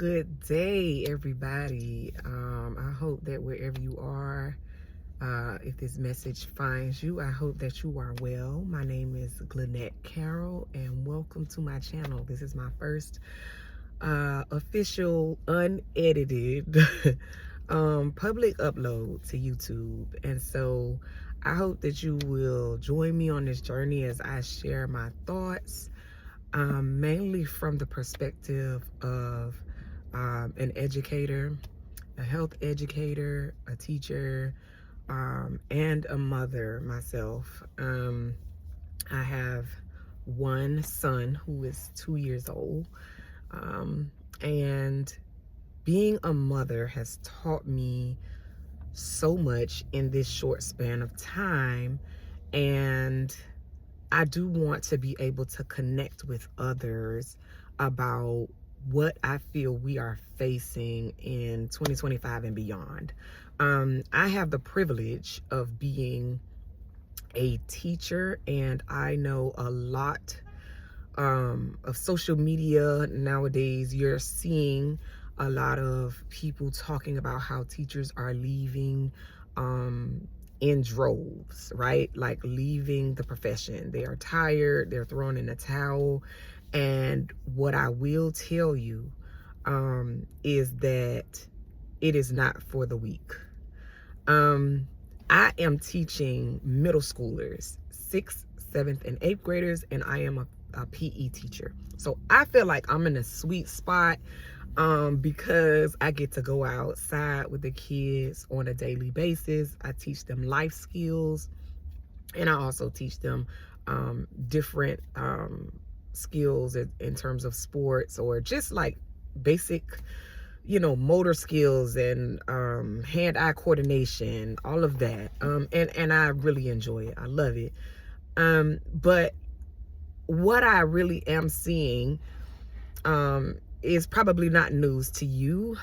Good day, everybody. I hope that wherever you are, if this message finds you, I hope that you are well. My name is Glynette Carroll, and welcome to my channel. This is my first official, unedited public upload to YouTube. And so I hope that you will join me on this journey as I share my thoughts, mainly from the perspective of an educator, a health educator, a teacher, and a mother myself. I have one son who is 2 years old, and being a mother has taught me so much in this short span of time, and I do want to be able to connect with others about what I feel we are facing in 2025 and beyond. I have the privilege of being a teacher, and I know a lot of social media nowadays. You're seeing a lot of people talking about how teachers are leaving in droves, right? Like leaving the profession. They are tired, they're throwing in the towel. And what I will tell you is that it is not for the weak. I am teaching middle schoolers, 6th, 7th, and 8th graders, and I am a PE teacher. So I feel like I'm in a sweet spot because I get to go outside with the kids on a daily basis. I teach them life skills, and I also teach them different skills in terms of sports, or just like basic, motor skills and hand-eye coordination, all of that. And I really enjoy it. I love it. But what I really am seeing is probably not news to you.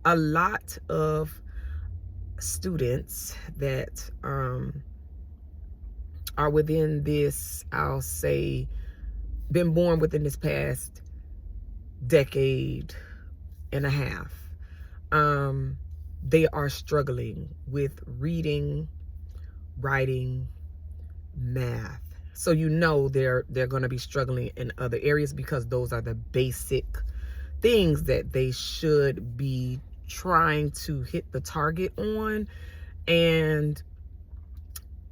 A lot of students that are within this, I'll say, been born within this past decade and a half, they are struggling with reading, writing, math. So they're going to be struggling in other areas, because those are the basic things that they should be trying to hit the target on. And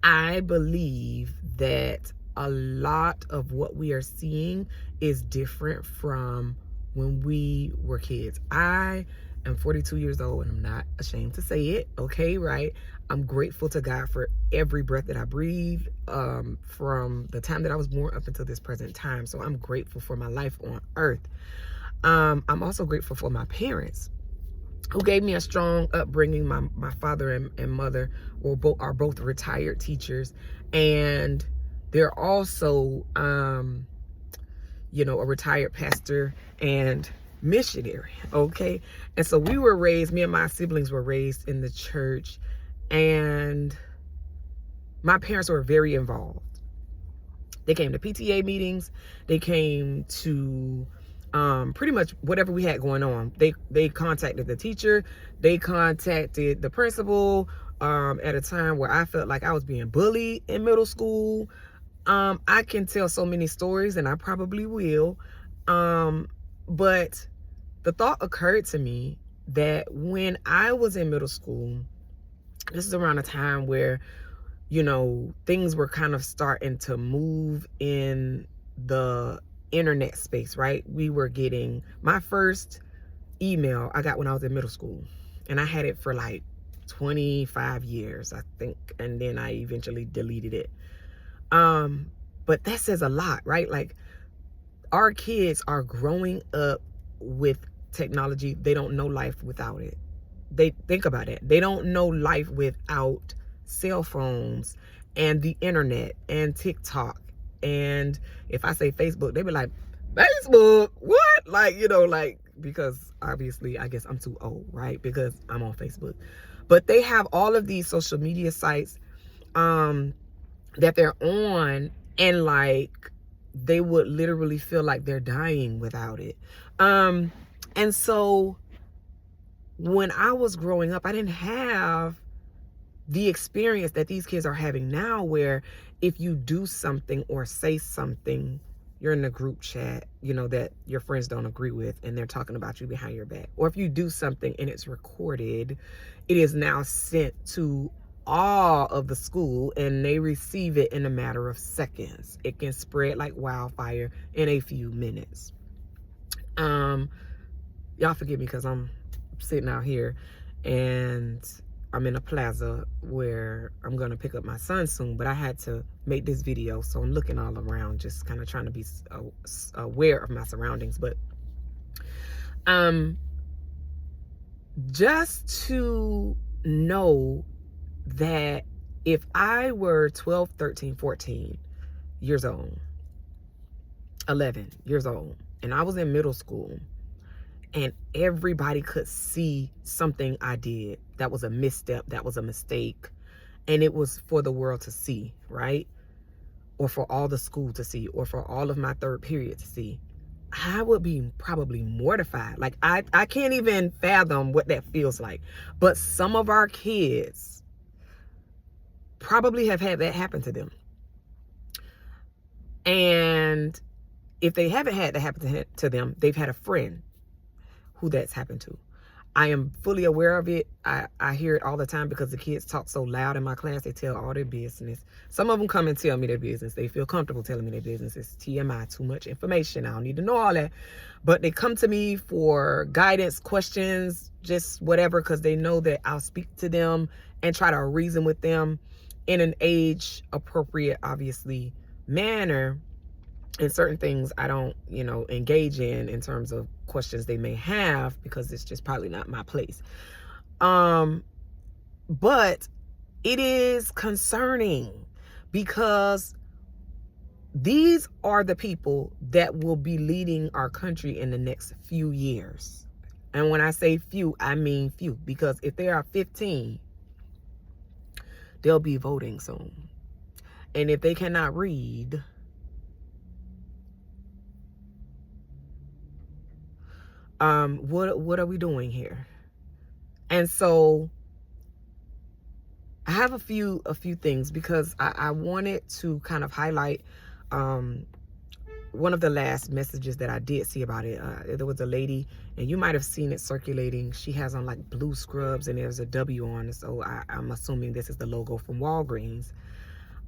I believe that a lot of what we are seeing is different from when we were kids. I am 42 years old, and I'm not ashamed to say it, okay, right? I'm grateful to God for every breath that I breathe, from the time that I was born up until this present time. So I'm grateful for my life on earth. I'm also grateful for my parents, who gave me a strong upbringing. My father and mother are both retired teachers, and they're also a retired pastor and missionary, okay? And so me and my siblings were raised in the church, and my parents were very involved. They came to PTA meetings, they came to pretty much whatever we had going on. They contacted the teacher, they contacted the principal, at a time where I felt like I was being bullied in middle school. I can tell so many stories, and I probably will. But the thought occurred to me that when I was in middle school, this is around a time where, things were kind of starting to move in the internet space, right? We were getting my first email I got when I was in middle school, and I had it for like 25 years, I think, and then I eventually deleted it. But that says a lot, right? Like, our kids are growing up with technology. They don't know life without it. They think about it. They don't know life without cell phones and the internet and TikTok. And if I say Facebook, they be like, Facebook, what? Because obviously, I guess I'm too old, right? Because I'm on Facebook. But they have all of these social media sites that they're on, and they would literally feel like they're dying without it. And so when I was growing up, I didn't have the experience that these kids are having now, where if you do something or say something, you're in a group chat, that your friends don't agree with, and they're talking about you behind your back. Or if you do something and it's recorded, it is now sent to all of the school and they receive it in a matter of seconds. It can spread like wildfire in a few minutes. Y'all forgive me because I'm sitting out here and I'm in a plaza where I'm going to pick up my son soon, but I had to make this video, so I'm looking all around, just kind of trying to be aware of my surroundings. But just to know that if I were 12, 13, 14 years old, 11 years old, and I was in middle school, and everybody could see something I did that was a misstep, that was a mistake, and it was for the world to see, right? Or for all the school to see, or for all of my third period to see, I would be probably mortified. Like, I can't even fathom what that feels like. But some of our kids probably have had that happen to them. And if they haven't had that happen to them, they've had a friend who that's happened to. I am fully aware of it. I hear it all the time because the kids talk so loud in my class. They tell all their business. Some of them come and tell me their business. They feel comfortable telling me their business. It's TMI, too much information. I don't need to know all that. But they come to me for guidance, questions, just whatever, because they know that I'll speak to them and try to reason with them in an age appropriate, obviously, manner. And certain things I don't, engage in terms of questions they may have, because it's just probably not my place. But it is concerning because these are the people that will be leading our country in the next few years. And when I say few, I mean few, because if they are 15, they'll be voting soon. And if they cannot read, what are we doing here? And so I have a few things, because I wanted to kind of highlight one of the last messages that I did see about it. There was a lady, and you might have seen it circulating. She has on like blue scrubs and there's a W on it, so I'm assuming this is the logo from Walgreens.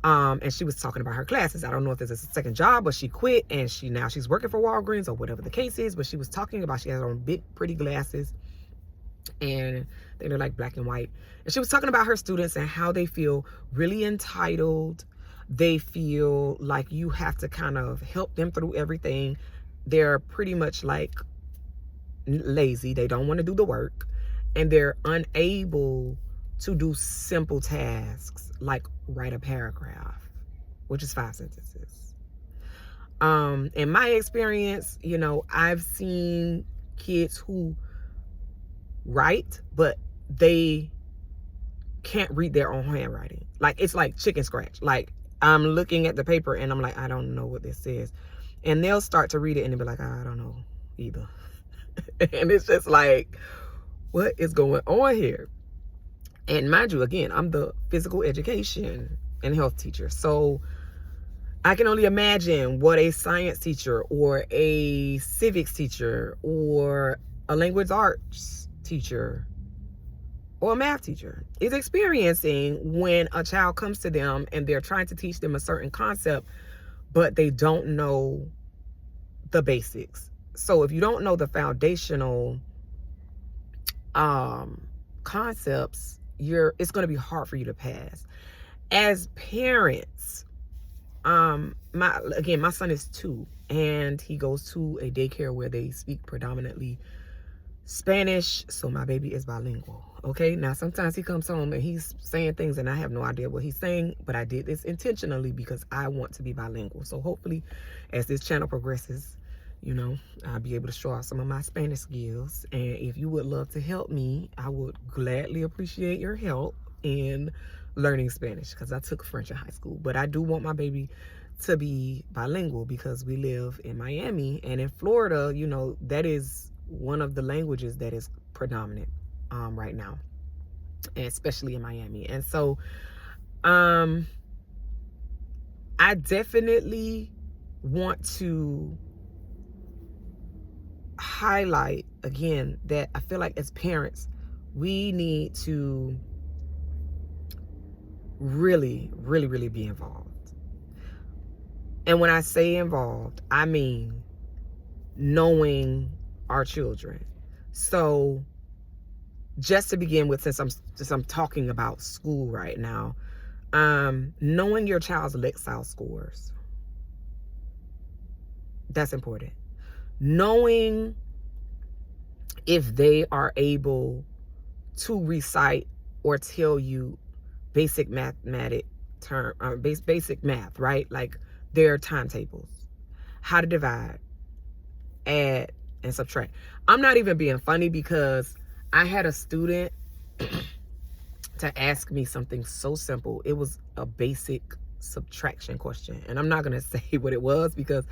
And she was talking about her classes. I don't know if this is a second job, but she quit and she's working for Walgreens or whatever the case is. But she was talking about, she has on big, pretty glasses, and they're like black and white. And she was talking about her students and how they feel really entitled. They feel like you have to kind of help them through everything. They're pretty much like lazy. They don't want to do the work, and they're unable to do simple tasks like write a paragraph, which is 5 sentences. In my experience, I've seen kids who write, but they can't read their own handwriting. Like, it's like chicken scratch. Like, I'm looking at the paper and I'm like, I don't know what this says. And they'll start to read it and they'll be like, I don't know either. And it's just like, what is going on here? And mind you, again, I'm the physical education and health teacher. So I can only imagine what a science teacher or a civics teacher or a language arts teacher or a math teacher is experiencing when a child comes to them and they're trying to teach them a certain concept, but they don't know the basics. So if you don't know the foundational concepts, it's going to be hard for you to pass. As parents, my son is 2 and he goes to a daycare where they speak predominantly Spanish, so my baby is bilingual. Okay, now sometimes he comes home and he's saying things and I have no idea what he's saying, but I did this intentionally because I want to be bilingual. So hopefully as this channel progresses, I'll be able to show off some of my Spanish skills. And if you would love to help me, I would gladly appreciate your help in learning Spanish, because I took French in high school. But I do want my baby to be bilingual because we live in Miami, and in Florida, that is one of the languages that is predominant right now, and especially in Miami. And so I definitely want to highlight again that I feel like as parents, we need to really, really, really be involved. And when I say involved, I mean knowing our children. So just to begin with, since I'm talking about school right now, knowing your child's Lexile scores. That's important. Knowing if they are able to recite or tell you basic mathematic basic math, right? Like their timetables, how to divide, add, and subtract. I'm not even being funny, because I had a student to ask me something so simple. It was a basic subtraction question, and I'm not gonna say what it was, because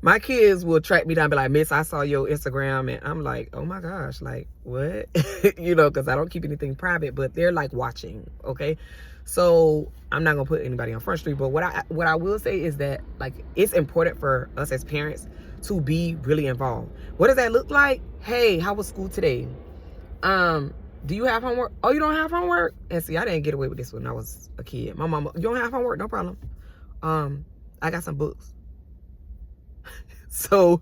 my kids will track me down and be like, Miss, I saw your Instagram. And I'm like, oh my gosh, like what? Because I don't keep anything private, but they're like watching, okay? So I'm not gonna put anybody on Front Street, but what I will say is that, like, it's important for us as parents to be really involved. What does that look like? Hey, how was school today? Do you have homework? Oh, you don't have homework? And see, I didn't get away with this when I was a kid. My mama, you don't have homework? No problem. I got some books. So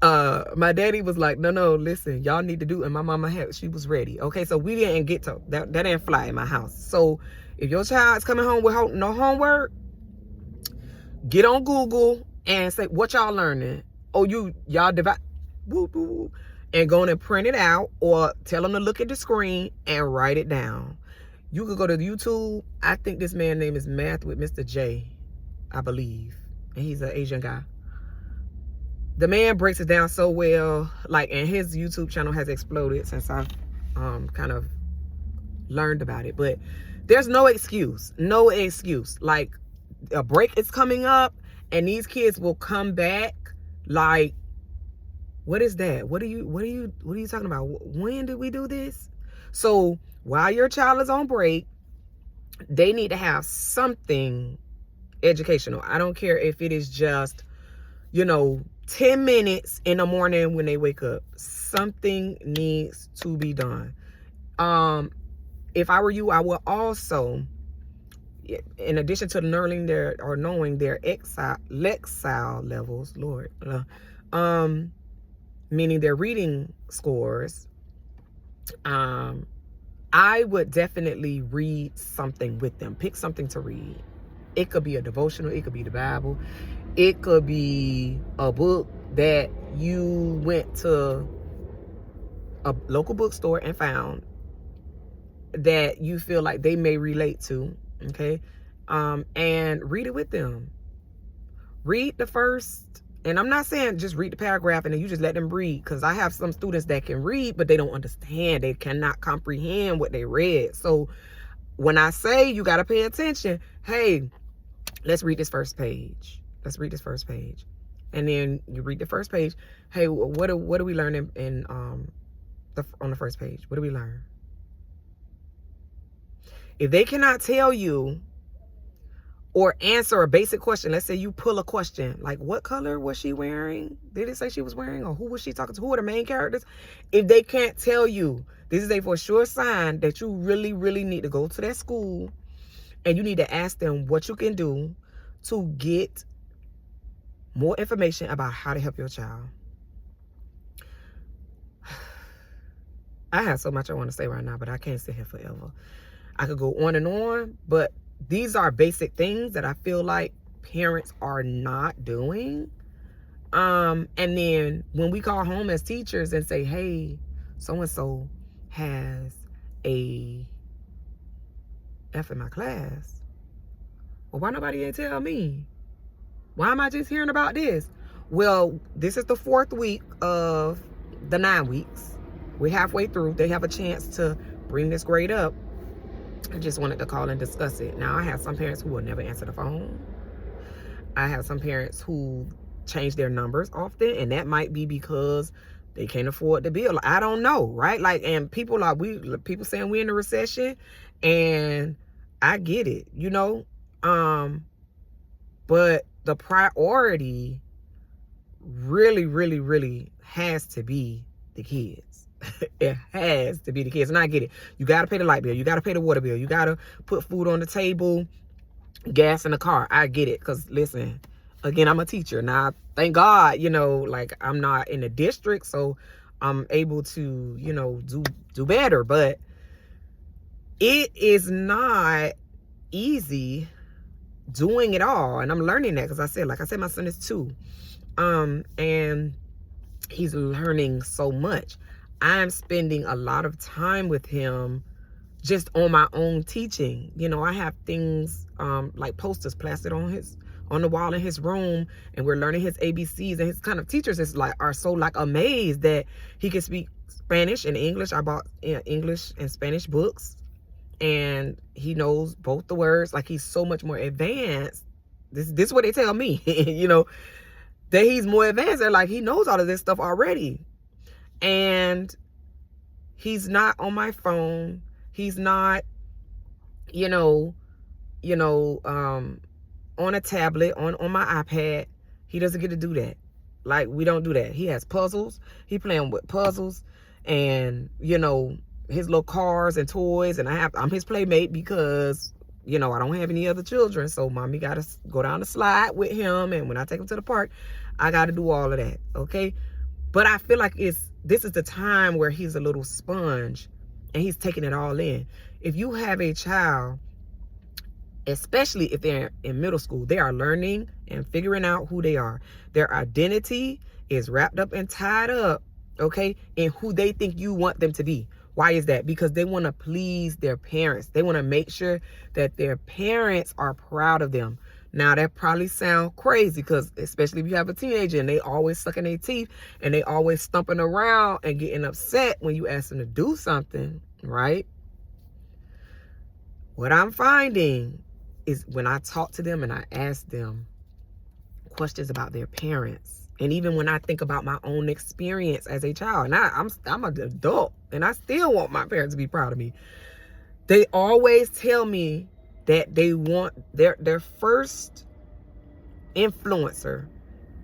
my daddy was like, no, listen, y'all need to do, and my mama she was ready. Okay, so we didn't get to that didn't fly in my house. So if your child's coming home with no homework, get on Google and say, what y'all learning? Oh, y'all divide, woo, woo, and go and print it out, or tell them to look at the screen and write it down. You could go to YouTube. I think this man's name is Math with Mr. J, I believe, and he's an Asian guy. The man breaks it down so well, like, and his YouTube channel has exploded since I've kind of learned about it. But there's no excuse. Like, a break is coming up, and these kids will come back like, what is that? What are you talking about? When did we do this? So while your child is on break, they need to have something educational. I don't care if it is just, 10 minutes in the morning when they wake up. Something needs to be done. If I were you, I would also, in addition to knowing their Lexile levels, Lord, meaning their reading scores, I would definitely read something with them. Pick something to read. It could be a devotional. It could be the Bible. It could be a book that you went to a local bookstore and found that you feel like they may relate to, okay? And read it with them. Read the first, and I'm not saying just read the paragraph and then you just let them read, because I have some students that can read, but they don't understand. They cannot comprehend what they read. So when I say you got to pay attention, hey, let's read this first page. Let's read this first page. And then you read the first page. Hey, what do we learn on the first page? What do we learn? If they cannot tell you or answer a basic question, let's say you pull a question, like what color was she wearing? Did it say she was wearing? Or who was she talking to? Who are the main characters? If they can't tell you, this is a for sure sign that you really, really need to go to that school, and you need to ask them what you can do to get more information about how to help your child. I have so much I want to say right now, but I can't sit here forever. I could go on and on, but these are basic things that I feel like parents are not doing. And then when we call home as teachers and say, hey, so-and-so has a F in my class. Well, why nobody ain't tell me? Why am I just hearing about this? Well, this is the 4th week of the 9 weeks. We're halfway through. They have a chance to bring this grade up. I just wanted to call and discuss it. Now, I have some parents who will never answer the phone. I have some parents who change their numbers often, and that might be because They can't afford the bill. I don't know, right? Like, and people saying we're in a recession, and I get it, you know. But the priority really, really, really has to be the kids. It has to be the kids. And I get it. You got to pay the light bill. You got to pay the water bill. You got to put food on the table, gas in the car. I get it. Because, listen, again, I'm a teacher. Now, thank God, you know, like, I'm not in the district, so I'm able to, you know, do better. But it is not easy doing it all. And I'm learning that, because like I said, my son is 2. And he's learning so much. I'm spending a lot of time with him just on my own teaching. You know, I have things like posters plastered on the wall in his room, and we're learning his ABCs, and his kind of teachers are so like amazed that he can speak Spanish and English. I bought English and Spanish books, and he knows both the words. Like, he's so much more advanced. This is what they tell me, you know, that he's more advanced. They're like, he knows all of this stuff already. And he's not on my phone. He's not, you know, on a tablet, on my iPad. He doesn't get to do that. Like, we don't do that. He has puzzles. He playing with puzzles, and, you know, his little cars and toys. And I'm his playmate because, you know, I don't have any other children. So mommy got to go down the slide with him. And when I take him to the park, I got to do all of that. Okay. But I feel like this is the time where he's a little sponge and he's taking it all in. If you have a child, especially if they're in middle school, they are learning and figuring out who they are. Their identity is wrapped up and tied up, okay, in who they think you want them to be. Why is that? Because they want to please their parents. They want to make sure that their parents are proud of them. Now, that probably sounds crazy, because especially if you have a teenager and they always sucking their teeth and they always stumping around and getting upset when you ask them to do something, right? What I'm finding is when I talk to them and I ask them questions about their parents, and even when I think about my own experience as a child, and I'm an adult and I still want my parents to be proud of me, they always tell me that they want their first influencer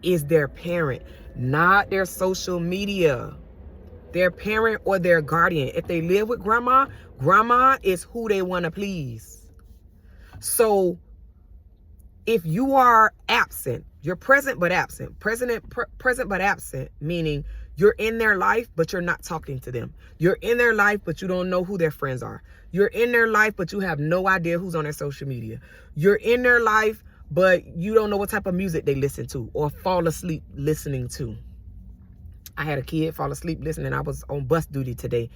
is their parent, not their social media. Their parent or their guardian. If they live with grandma is who they want to please. So if you are absent, you're present but absent. Present but absent, meaning you're in their life, but you're not talking to them. You're in their life, but you don't know who their friends are. You're in their life, but you have no idea who's on their social media. You're in their life, but you don't know what type of music they listen to or fall asleep listening to. I had a kid fall asleep listening. I was on bus duty today.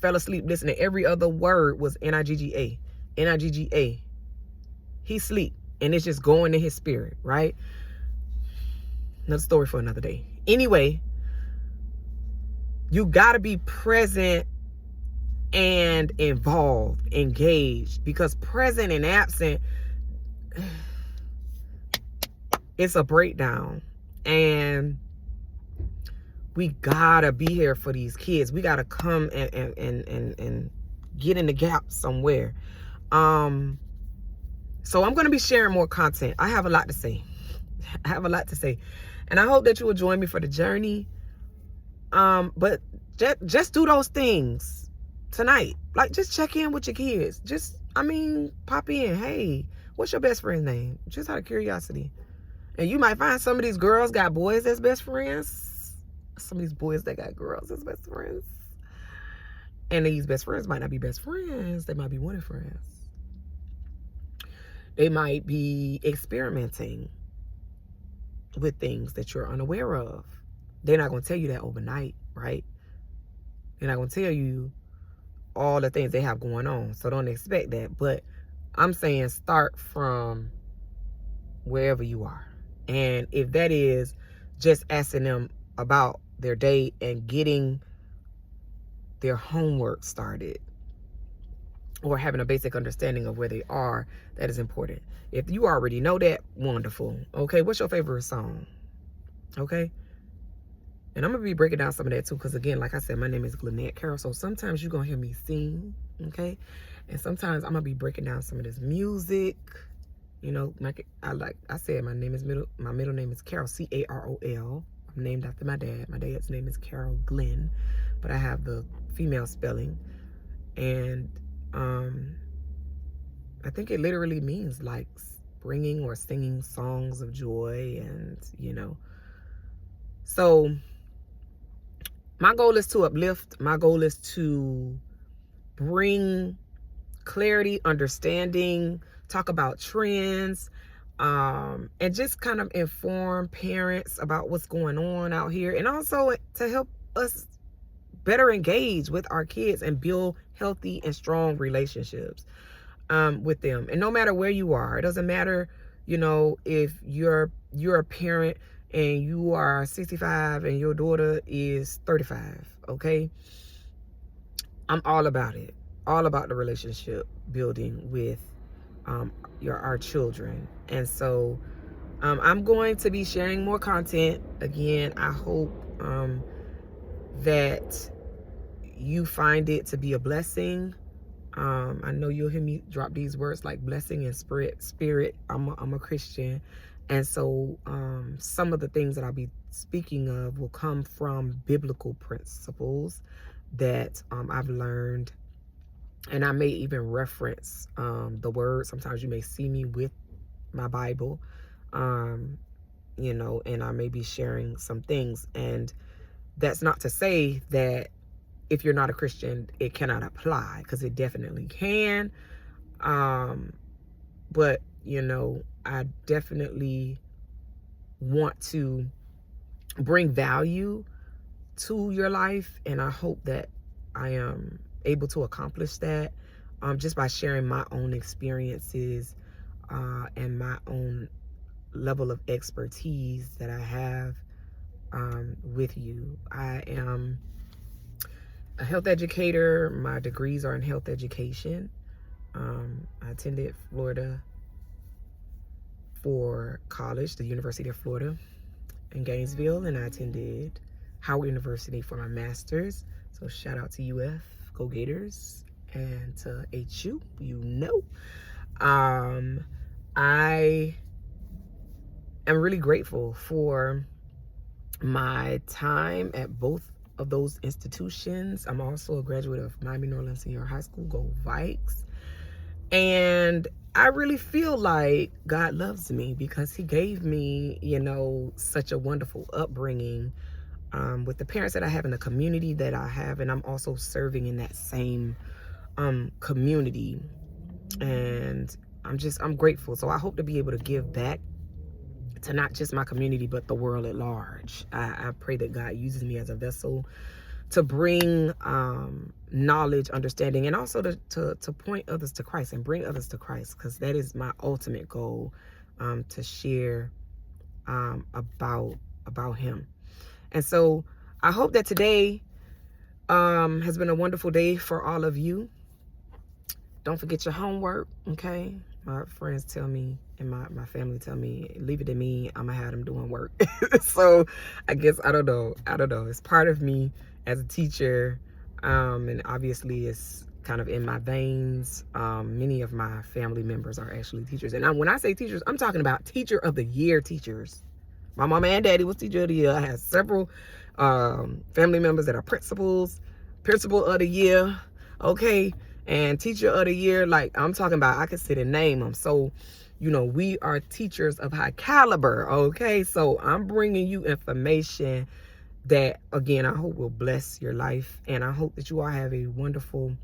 Fell asleep listening. Every other word was N-I-G-G-A. N-I-G-G-A. He sleep, and it's just going in his spirit, right? Another story for another day. Anyway, you got to be present and involved, engaged, because present and absent, it's a breakdown. And we gotta be here for these kids. We gotta come and get in the gap somewhere. So I'm gonna be sharing more content. I have a lot to say. And I hope that you will join me for the journey. But just do those things tonight. Like, just check in with your kids. Pop in. Hey, what's your best friend's name? Just out of curiosity. And you might find some of these girls got boys as best friends. Some of these boys that got girls as best friends. And these best friends might not be best friends. They might be wanted friends. They might be experimenting with things that you're unaware of. They're not going to tell you that overnight, right? They're not going to tell you all the things they have going on. So don't expect that. But I'm saying start from wherever you are. And if that is just asking them about their day and getting their homework started, or having a basic understanding of where they are, that is important. If you already know that, wonderful. Okay, what's your favorite song? Okay, And I'm going to be breaking down some of that too, because again, like I said, my name is Glennette Carroll. So sometimes you're going to hear me sing, okay? And sometimes I'm going to be breaking down some of this music. You know, like I said, my middle name is Carol, Carol. I'm named after my dad. My dad's name is Carol Glenn, but I have the female spelling. And I think it literally means like bringing or singing songs of joy, and you know. So my goal is to uplift. My goal is to bring clarity, understanding, talk about trends, and just kind of inform parents about what's going on out here, and also to help us better engage with our kids and build healthy and strong relationships with them. And no matter where you are, it doesn't matter, you know, if you're a parent and you are 65 and your daughter is 35, okay? I'm all about it. All about the relationship building with our children. And so I'm going to be sharing more content. Again, I hope that you find it to be a blessing. I know you'll hear me drop these words like blessing and spirit. I'm a Christian. And so some of the things that I'll be speaking of will come from biblical principles that I've learned. And I may even reference the word. Sometimes you may see me with my Bible, you know, and I may be sharing some things. And that's not to say that if you're not a Christian, it cannot apply, because it definitely can. But, you know, I definitely want to bring value to your life. And I hope that I am able to accomplish that just by sharing my own experiences and my own level of expertise that I have with you. I am a health educator. My degrees are in health education. I attended Florida for college, the University of Florida in Gainesville, and I attended Howard University for my master's. So shout out to UF, go Gators, and to HU, you know. I am really grateful for my time at both of those institutions. I'm also a graduate of Miami Norland Senior High School, go Vikes. And I really feel like God loves me because he gave me, you know, such a wonderful upbringing with the parents that I have in the community that I have. And I'm also serving in that same community. And I'm grateful. So I hope to be able to give back to not just my community, but the world at large. I pray that God uses me as a vessel to bring knowledge, understanding, and also to point others to Christ and bring others to Christ, because that is my ultimate goal, to share about him. And so I hope that today has been a wonderful day for all of you. Don't forget your homework, okay? My friends tell me, and my family tell me, leave it to me, I'm gonna have them doing work. So I guess, I don't know. It's part of me as a teacher, and obviously it's kind of in my veins. Many of my family members are actually teachers. And when I say teachers, I'm talking about teacher of the year teachers. My mama and daddy was teacher of the year. I have several family members that are principal of the year, okay? And teacher of the year, like I'm talking about, I could sit and name them. So, you know, we are teachers of high caliber, okay? So I'm bringing you information that, again, I hope will bless your life. And I hope that you all have a wonderful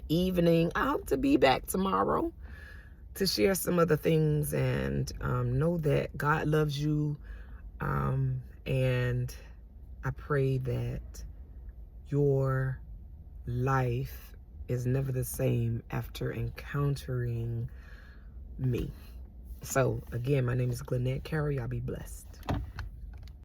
evening. I hope to be back tomorrow to share some other things, and know that God loves you. And I pray that your life is never the same after encountering me. So again, my name is Glennette Carroll. Y'all be blessed.